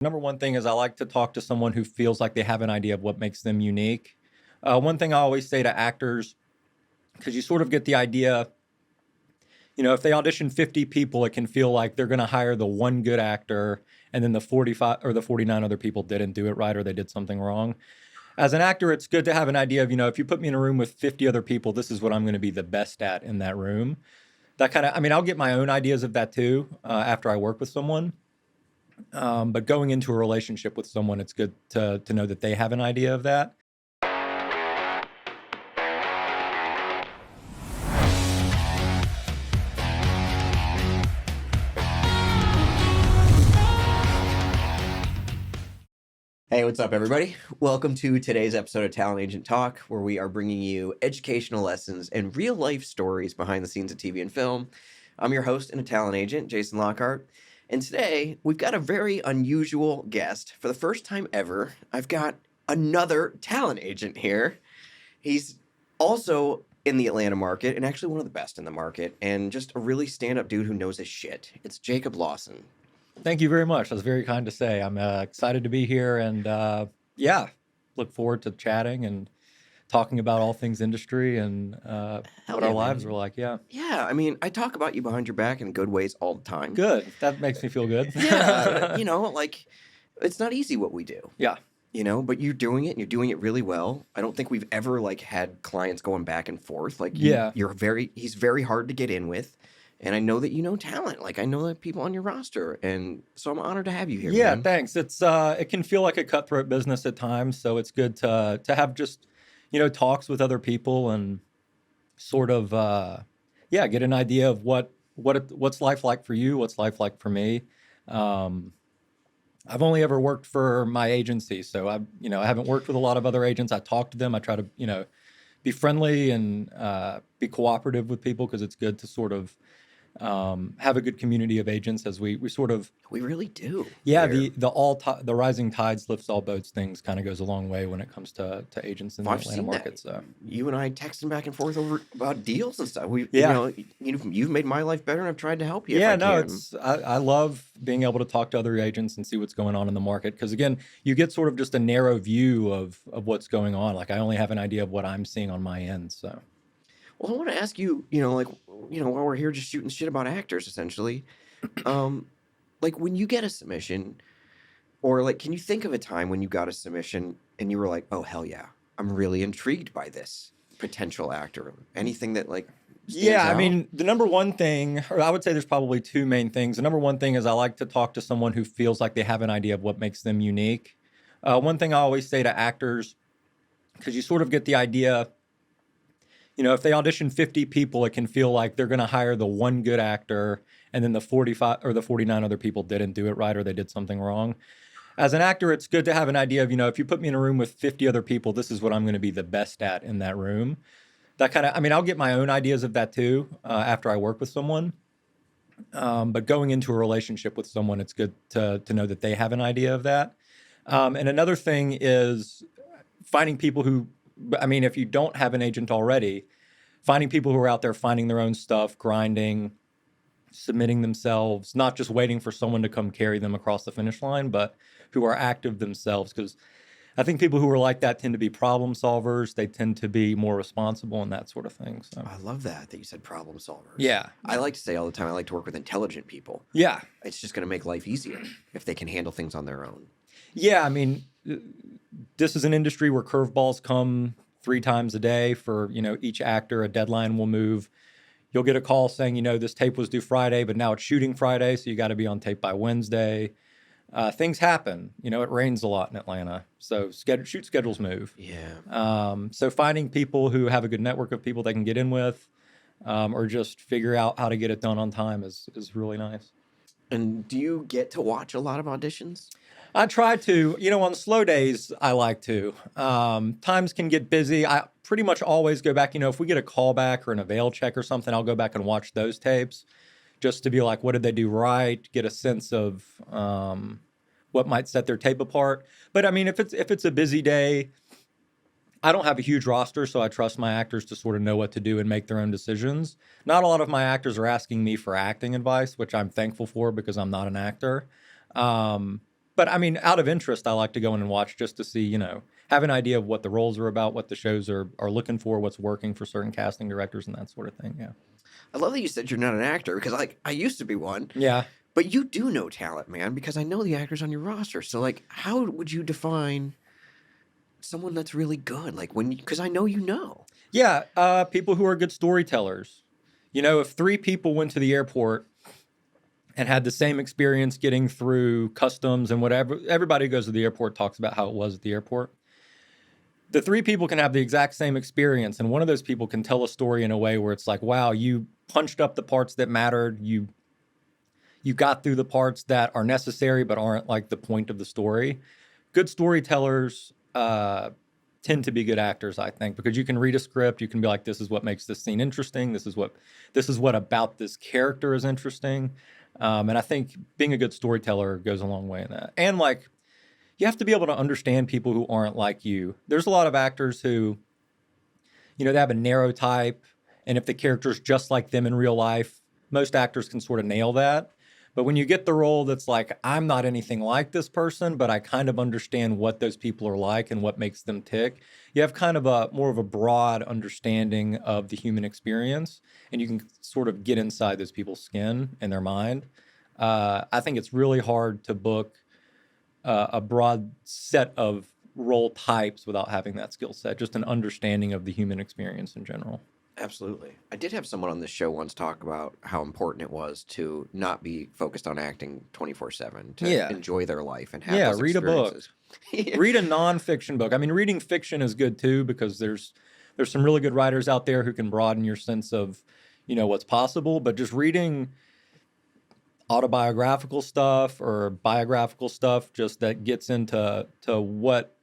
Number one thing is I like to talk to someone who feels like they have an idea of what makes them unique. One thing I always say to actors, because you sort of get the idea, if they audition 50 people, it can feel like they're going to hire the one good actor and then the 45 or the 49 other people didn't do it right or they did something wrong. As an actor, it's good to have an idea of, if you put me in a room with 50 other people, this is what I'm going to be the best at in that room. That kind of, I'll get my own ideas of that too after I work with someone. But going into a relationship with someone, it's good to know that they have an idea of that. Hey, what's up, everybody? Welcome to today's episode of Talent Agent Talk, where we are bringing you educational lessons and real-life stories behind the scenes of TV and film. I'm your host and a talent agent, Jason Lockhart, and today we've got a very unusual guest. For the first time ever, I've got another talent agent here. He's also in the Atlanta market and actually one of the best in the market, and just a really stand-up dude who knows his shit. It's Jacob Lawson. Thank you very much. That's very kind to say. I'm excited to be here and look forward to chatting and talking about all things industry and what our lives are like. Yeah. Yeah, I talk about you behind your back in good ways all the time. Good. That makes me feel good. Yeah, it's not easy what we do. Yeah. But you're doing it and you're doing it really well. I don't think we've ever had clients going back and forth. He's very hard to get in with. And I know that you know talent. I know that people on your roster. And so I'm honored to have you here. Yeah, man. thanks. It's it can feel like a cutthroat business at times. So it's good to have just, talks with other people and sort of, get an idea of what's life like for you, what's life like for me. I've only ever worked for my agency. So I haven't worked with a lot of other agents. I talk to them. I try to, be friendly and be cooperative with people because it's good to sort of have a good community of agents as we really do. Yeah, the rising tides lifts all boats things kind of goes a long way when it comes to agents in the Atlanta market. So you and I texting back and forth over about deals and stuff. You've made my life better, and I've tried to help you. Yeah, I love being able to talk to other agents and see what's going on in the market because again, you get sort of just a narrow view of what's going on. I only have an idea of what I'm seeing on my end. So. Well, I want to ask you, while we're here just shooting shit about actors, essentially, when you get a submission, or can you think of a time when you got a submission and you were like, oh, hell yeah, I'm really intrigued by this potential actor? Anything that Yeah, out? The number one thing, or I would say there's probably two main things. The number one thing is I like to talk to someone who feels like they have an idea of what makes them unique. One thing I always say to actors, because you sort of get the idea, if they audition 50 people, it can feel like they're going to hire the one good actor and then the 45 or the 49 other people didn't do it right or they did something wrong. As an actor, it's good to have an idea of, if you put me in a room with 50 other people, this is what I'm going to be the best at in that room. That kind of, I'll get my own ideas of that too after I work with someone. But going into a relationship with someone, it's good to know that they have an idea of that. And another thing is finding people who, if you don't have an agent already, finding people who are out there finding their own stuff, grinding, submitting themselves, not just waiting for someone to come carry them across the finish line, but who are active themselves. Because I think people who are like that tend to be problem solvers. They tend to be more responsible and that sort of thing. So I love that you said problem solvers. Yeah. I like to say all the time, I like to work with intelligent people. Yeah. It's just going to make life easier if they can handle things on their own. Yeah, this is an industry where curveballs come 3 times a day for, each actor. A deadline will move. You'll get a call saying, this tape was due Friday, but now it's shooting Friday, so you got to be on tape by Wednesday. Things happen. It rains a lot in Atlanta, so shoot schedules move. Yeah. So finding people who have a good network of people they can get in with or just figure out how to get it done on time is really nice. And do you get to watch a lot of auditions? I try to. On slow days, I like to. Times can get busy. I pretty much always go back. If we get a callback or an avail check or something, I'll go back and watch those tapes just to be like, what did they do right? Get a sense of what might set their tape apart. But if it's a busy day, I don't have a huge roster, so I trust my actors to sort of know what to do and make their own decisions. Not a lot of my actors are asking me for acting advice, which I'm thankful for because I'm not an actor. But But I mean, out of interest, I like to go in and watch just to see, have an idea of what the roles are about, what the shows are looking for, what's working for certain casting directors and that sort of thing. Yeah. I love that you said you're not an actor because, like, I used to be one. Yeah. But you do know talent, man, because I know the actors on your roster. So, like, how would you define someone that's really good? Like, because I know you know. Yeah. People who are good storytellers. If 3 people went to the airport and had the same experience getting through customs and whatever, everybody who goes to the airport talks about how it was at the airport. The 3 people can have the exact same experience, and one of those people can tell a story in a way where it's like, wow, you punched up the parts that mattered. You got through the parts that are necessary but aren't like the point of the story. Good storytellers tend to be good actors, I think, because you can read a script, you can be like, this is what makes this scene interesting. This is what about this character is interesting. And I think being a good storyteller goes a long way in that. And like, you have to be able to understand people who aren't like you. There's a lot of actors who, they have a narrow type, and if the character's just like them in real life, most actors can sort of nail that. But when you get the role that's like, I'm not anything like this person, but I kind of understand what those people are like and what makes them tick, you have kind of more of a broad understanding of the human experience, and you can sort of get inside those people's skin and their mind. I think it's really hard to book a broad set of role types without having that skill set, just an understanding of the human experience in general. Absolutely. I did have someone on this show once talk about how important it was to not be focused on acting 24/7, to enjoy their life and have those read experiences. A book. Read a nonfiction book. I mean, reading fiction is good too, because there's some really good writers out there who can broaden your sense of, what's possible. But just reading autobiographical stuff or biographical stuff just that gets into what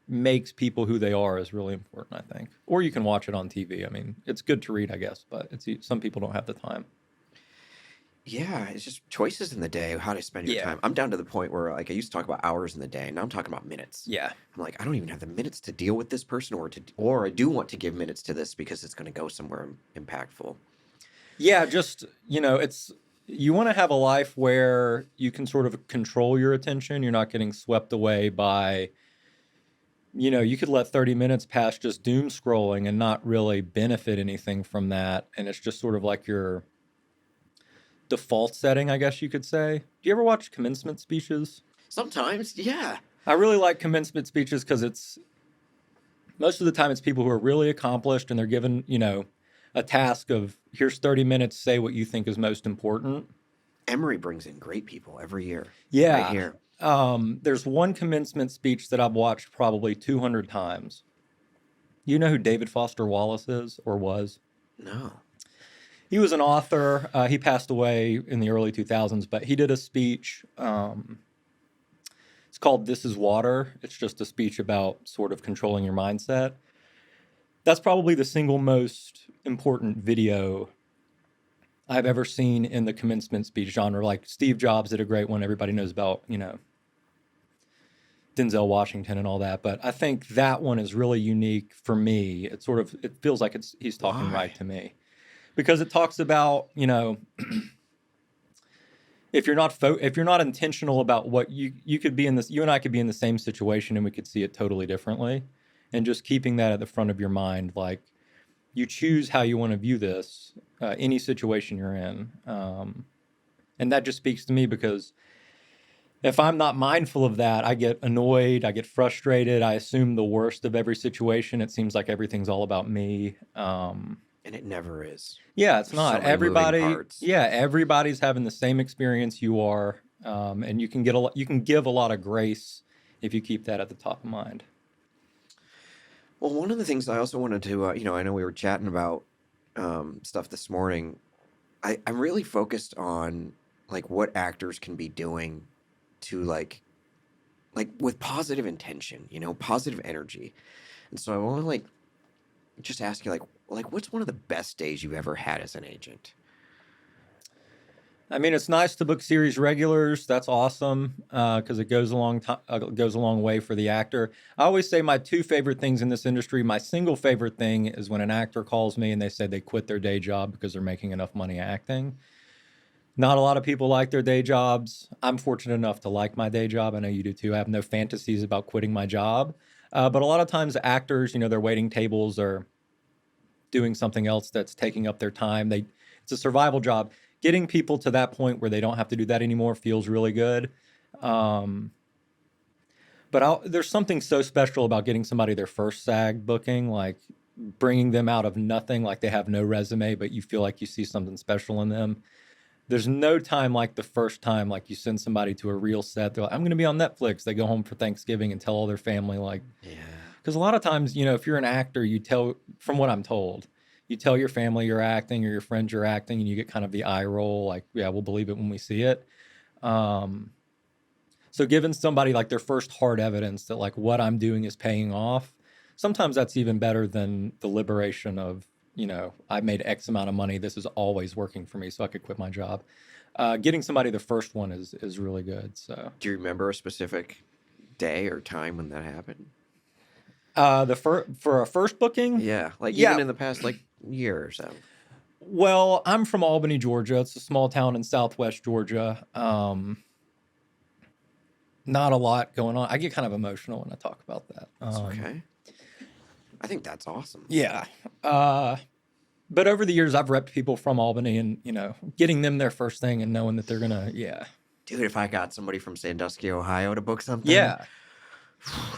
makes people who they are is really important, I think. Or you can watch it on TV. I mean, it's good to read, I guess, but some people don't have the time. Yeah, it's just choices in the day of how to spend your time. I'm down to the point where, like, I used to talk about hours in the day, now I'm talking about minutes. Yeah. I'm like, I don't even have the minutes to deal with this person, or I do want to give minutes to this because it's going to go somewhere impactful. Yeah, just, you want to have a life where you can sort of control your attention. You're not getting swept away by, you could let 30 minutes pass just doom scrolling and not really benefit anything from that. And it's just sort of like your default setting, I guess you could say. Do you ever watch commencement speeches? Sometimes, yeah. I really like commencement speeches because most of the time it's people who are really accomplished and they're given, a task of, here's 30 minutes, say what you think is most important. Emory brings in great people every year. Yeah. Right here. There's one commencement speech that I've watched probably 200 times. You know who David Foster Wallace is or was? No. He was an author. He passed away in the early 2000s, but he did a speech. It's called This Is Water. It's just a speech about sort of controlling your mindset. That's probably the single most important video I've ever seen in the commencement speech genre. Like Steve Jobs did a great one. Everybody knows about, Denzel Washington and all that. But I think that one is really unique for me. It feels like he's talking right to me, because it talks about, if you're not intentional about what you could be in this, you and I could be in the same situation and we could see it totally differently. And just keeping that at the front of your mind, like, you choose how you want to view this, any situation you're in. And that just speaks to me, because if I'm not mindful of that, I get annoyed, I get frustrated, I assume the worst of every situation. It seems like everything's all about me. And it never is. Yeah, it's not. So Everybody's having the same experience you are. And you can give a lot of grace if you keep that at the top of mind. Well, one of the things I also wanted to, I know we were chatting about stuff this morning. I'm really focused on, like, what actors can be doing to, like with positive intention, positive energy. And so I want to, like, just ask you, like, what's one of the best days you've ever had as an agent? I mean, it's nice to book series regulars. That's awesome, because it goes a long way for the actor. I always say my 2 favorite things in this industry. My single favorite thing is when an actor calls me and they say they quit their day job because they're making enough money acting. Not a lot of people like their day jobs. I'm fortunate enough to like my day job. I know you do too. I have no fantasies about quitting my job. But a lot of times actors, they're waiting tables or doing something else that's taking up their time. It's a survival job. Getting people to that point where they don't have to do that anymore feels really good. Um, but there's something so special about getting somebody their first SAG booking, like bringing them out of nothing, like they have no resume, but you feel like you see something special in them. There's no time like the first time, like you send somebody to a real set. They're like, I'm going to be on Netflix. They go home for Thanksgiving and tell all their family, like, Yeah. because a lot of times, if you're an actor, you tell, from what I'm told, you tell your family you're acting or your friends you're acting, and you get kind of the eye roll, like, yeah, we'll believe it when we see it. So giving somebody like their first hard evidence that like what I'm doing is paying off, sometimes that's even better than the liberation of, I made X amount of money. This is always working for me, so I could quit my job. Getting somebody the first one is really good. So, Do you remember a specific day or time when that happened? for a first booking, Yeah, like yeah. even in the past like year or so. Well, I'm from Albany, Georgia. It's a small town in Southwest Georgia. Not a lot going on. I get kind of emotional when I talk about that. That's okay. I think that's awesome. Yeah. But over the years, I've repped people from Albany and, getting them their first thing and knowing that they're going to, yeah. Dude, if I got somebody from Sandusky, Ohio to book something, Yeah.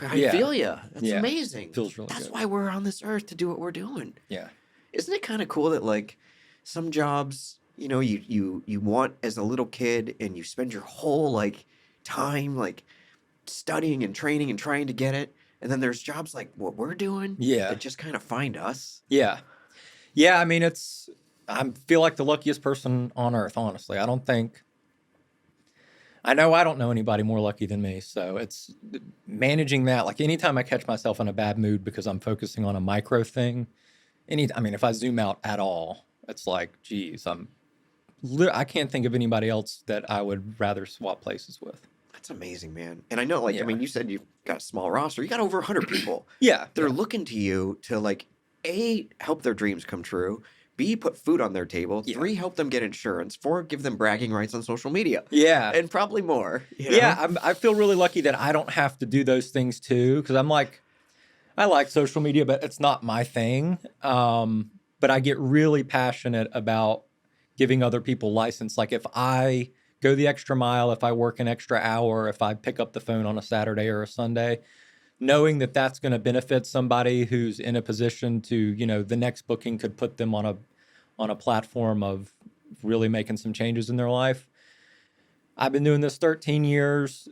I feel you. That's Yeah. amazing. Feels really That's good. why we're on this earth, to do what we're doing. Yeah. Isn't it kind of cool that like some jobs, you want as a little kid and you spend your whole like time like studying and training and trying to get it, and then there's jobs like what we're doing Yeah. that just kind of find us. Yeah. Yeah. I mean, I feel like the luckiest person on earth, honestly. I know I don't know anybody more lucky than me. So it's managing that. Like anytime I catch myself in a bad mood because I'm focusing on a micro thing, if I zoom out at all, it's like, geez, I can't think of anybody else that I would rather swap places with. That's amazing, man. And I know, like, Yeah. I mean, you said you've got a small roster. You got over 100 people. Yeah. They're yeah. looking to you to, like, A, help their dreams come true. B, put food on their table. Yeah. 3, help them get insurance. 4, give them bragging rights on social media. Yeah. And probably more. Yeah. I feel really lucky that I don't have to do those things too. Cause I'm like, I like social media, but it's not my thing. But I get really passionate about giving other people license. Like if I go the extra mile, if I work an extra hour, if I pick up the phone on a Saturday or a Sunday, knowing that that's going to benefit somebody who's in a position to, the next booking could put them on a platform of really making some changes in their life. I've been doing this 13 years.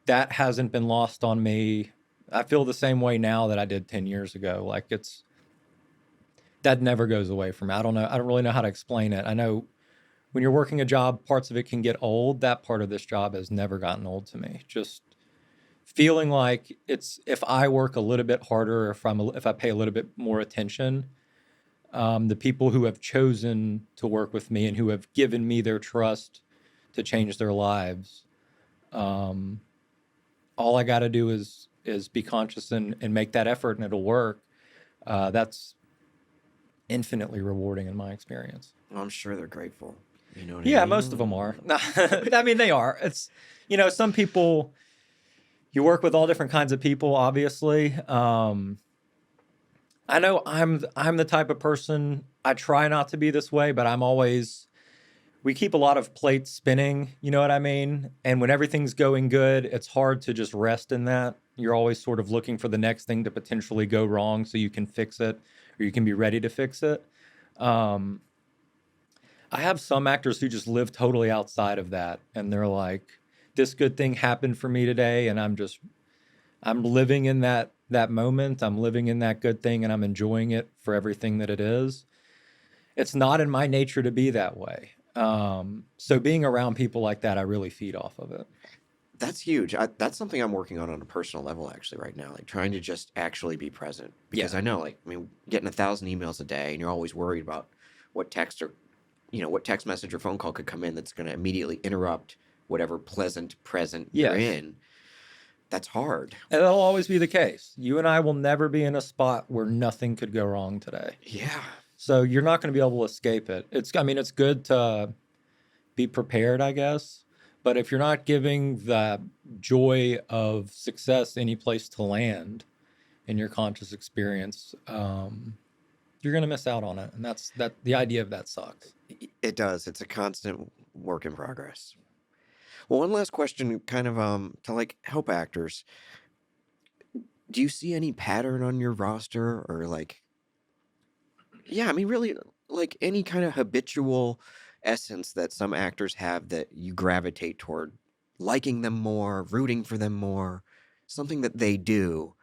That hasn't been lost on me. I feel the same way now that I did 10 years ago. Like that never goes away from me. I don't know. I don't really know how to explain it. I know when you're working a job, parts of it can get old. That part of this job has never gotten old to me. Just feeling like if I work a little bit harder, if I pay a little bit more attention, the people who have chosen to work with me and who have given me their trust to change their lives, all I got to do is be conscious and make that effort, and it'll work. That's infinitely rewarding in my experience. Well, I'm sure they're grateful. You know what I Yeah, mean? most of them are. I mean, they are. It's, some people, you work with all different kinds of people, obviously. I know I'm the type of person, I try not to be this way, but we keep a lot of plates spinning, you know what I mean? And when everything's going good, it's hard to just rest in that. You're always sort of looking for the next thing to potentially go wrong so you can fix it or you can be ready to fix it. I have some actors who just live totally outside of that. And they're like, this good thing happened for me today. And I'm living in that moment. I'm living in that good thing and I'm enjoying it for everything that it is. It's not in my nature to be that way. So being around people like that, I really feed off of it. That's huge. That's something I'm working on a personal level actually right now, like trying to just actually be present. Because I know, like, I mean, getting 1,000 emails a day and you're always worried about what text message or phone call could come in that's going to immediately interrupt whatever pleasant present you're in. That's hard. And that'll always be the case. You and I will never be in a spot where nothing could go wrong today. Yeah. So you're not going to be able to escape it. It's good to be prepared, I guess. But if you're not giving the joy of success any place to land in your conscious experience, you're going to miss out on it. And that's that. The idea of that sucks. It does. It's a constant work in progress. Well, one last question, kind of to like help actors. Do you see any pattern on your roster, or like, yeah, I mean, really, like any kind of habitual essence that some actors have that you gravitate toward liking them more, rooting for them more, something that they do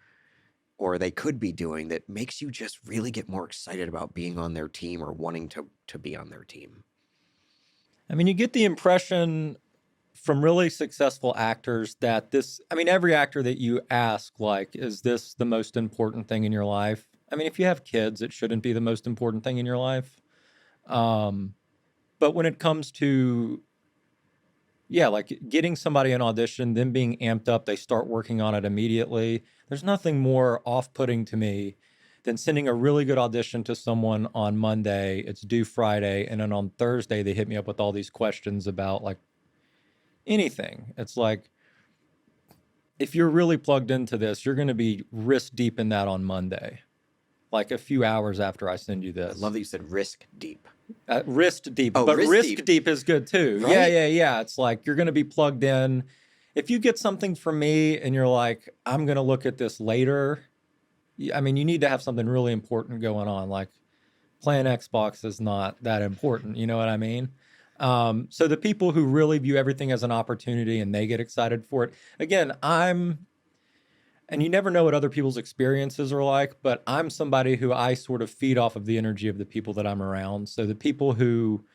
or they could be doing that makes you just really get more excited about being on their team or wanting to be on their team? I mean, you get the impression from really successful actors that this, I mean, every actor that you ask, like, is this the most important thing in your life? I mean, if you have kids, it shouldn't be the most important thing in your life. But when it comes to, yeah, like getting somebody an audition, them being amped up, they start working on it immediately. There's nothing more off-putting to me than sending a really good audition to someone on Monday. It's due Friday. And then on Thursday, they hit me up with all these questions about like anything. It's like, if you're really plugged into this, you're going to be wrist deep in that on Monday, like a few hours after I send you I this. love that you said risk deep. Wrist deep, Oh, but wrist risk deep. deep is good too. Right? Yeah. It's like you're going to be plugged in. If you get something from me and you're like, I'm going to look at this later, I mean, you need to have something really important going on. Like playing Xbox is not that important. You know what I mean? So the people who really view everything as an opportunity and they get excited for it. Again, and you never know what other people's experiences are like, but I'm somebody who I sort of feed off of the energy of the people that I'm around. So the people who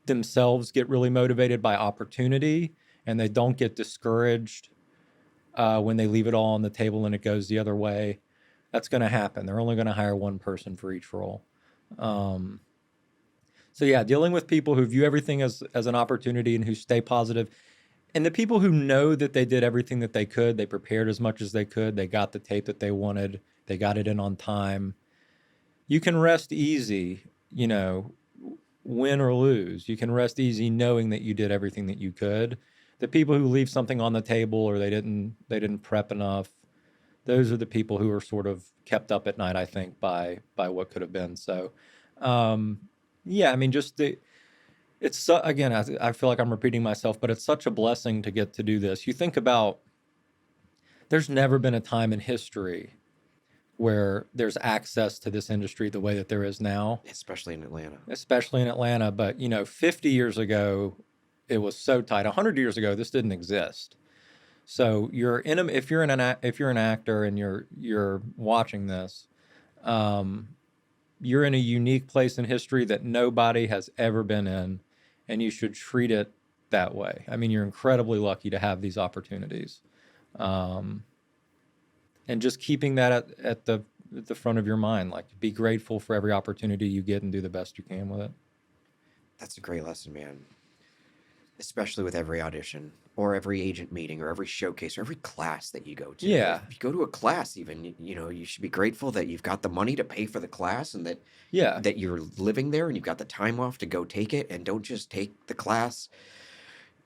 themselves get really motivated by opportunity and they don't get discouraged when they leave it all on the table and it goes the other way, that's going to happen. They're only going to hire one person for each role. So yeah, dealing with people who view everything as an opportunity and who stay positive. And the people who know that they did everything that they could, they prepared as much as they could, they got the tape that they wanted, they got it in on time. You can rest easy, you know, win or lose. You can rest easy knowing that you did everything that you could. The people who leave something on the table or they didn't prep enough, those are the people who are sort of kept up at night, I think, by what could have been. So, yeah, I mean, just it's again, I feel like I'm repeating myself, but it's such a blessing to get to do this. You think about, there's never been a time in history where there's access to this industry the way that there is now, Especially in Atlanta. But 50 years ago, it was so tight. 100 years ago, this didn't exist. So if you're an actor and you're watching this, you're in a unique place in history that nobody has ever been in, and you should treat it that way. I mean, you're incredibly lucky to have these opportunities. And just keeping that at the front of your mind, like be grateful for every opportunity you get and do the best you can with it. That's a great lesson, man. Especially with every audition or every agent meeting or every showcase or every class that you go to. Yeah. If you go to a class even, you should be grateful that you've got the money to pay for the class and that you're living there and you've got the time off to go take it, and don't just take the class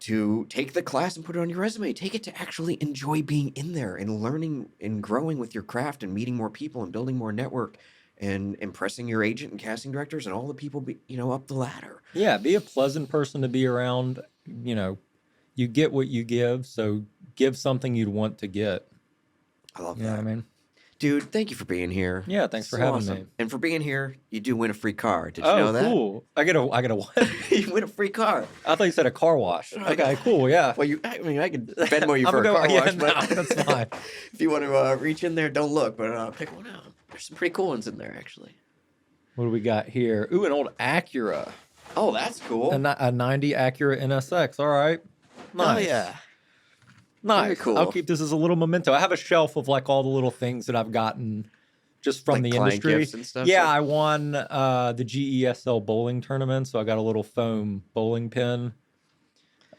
to take the class and put it on your resume. Take it to actually enjoy being in there and learning and growing with your craft and meeting more people and building more network and impressing your agent and casting directors and all the people up the ladder. Yeah, be a pleasant person to be around. You get what you give, so give something you'd want to get. I love that. You know what I mean? Dude, thank you for being here. Yeah, thanks for having me. And for being here, you do win a free car. Did you know that? Oh, cool. I get a what? You win a free car. I thought you said a car wash. Okay, cool, yeah. Well, I could Venmo you for a car wash, but that's fine. If you want to reach in there, don't look, but pick one out. There's some pretty cool ones in there, actually. What do we got here? Ooh, an old Acura. Oh, that's cool. A 90 Acura NSX. All right. Nice. Oh, yeah. Nice. Very cool. I'll keep this as a little memento. I have a shelf of like all the little things that I've gotten just from the industry. Gifts and stuff, yeah, I won the GESL bowling tournament, so I got a little foam bowling pin.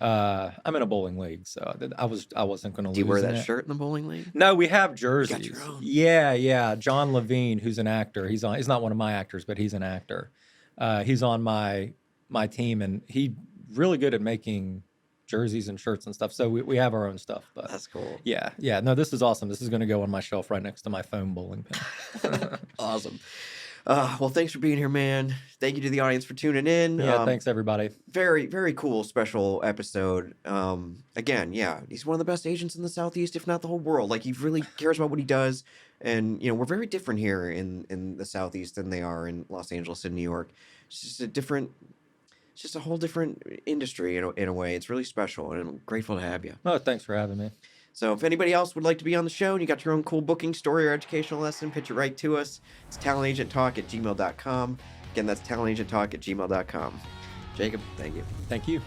I'm in a bowling league, so I wasn't going to lose. Do you wear that shirt in the bowling league? No, we have jerseys. You got your own. Yeah. John Levine, who's an actor, he's not one of my actors, but he's an actor. He's on my team, and he really good at making jerseys and shirts and stuff. So we have our own stuff. But That's cool. yeah. No, this is awesome. This is going to go on my shelf right next to my foam bowling pin. Awesome. Well, thanks for being here, man. Thank you to the audience for tuning in. Yeah, thanks everybody. Very, very cool special episode. Again, yeah, he's one of the best agents in the Southeast, if not the whole world. Like, he really cares about what he does. And, we're very different here in the Southeast than they are in Los Angeles and New York. It's just a whole different industry in a way. It's really special, and I'm grateful to have you. Oh, thanks for having me. So if anybody else would like to be on the show and you got your own cool booking story or educational lesson, pitch it right to us. It's talentagenttalk@gmail.com. Again, that's talentagenttalk@gmail.com. Jacob, thank you. Thank you.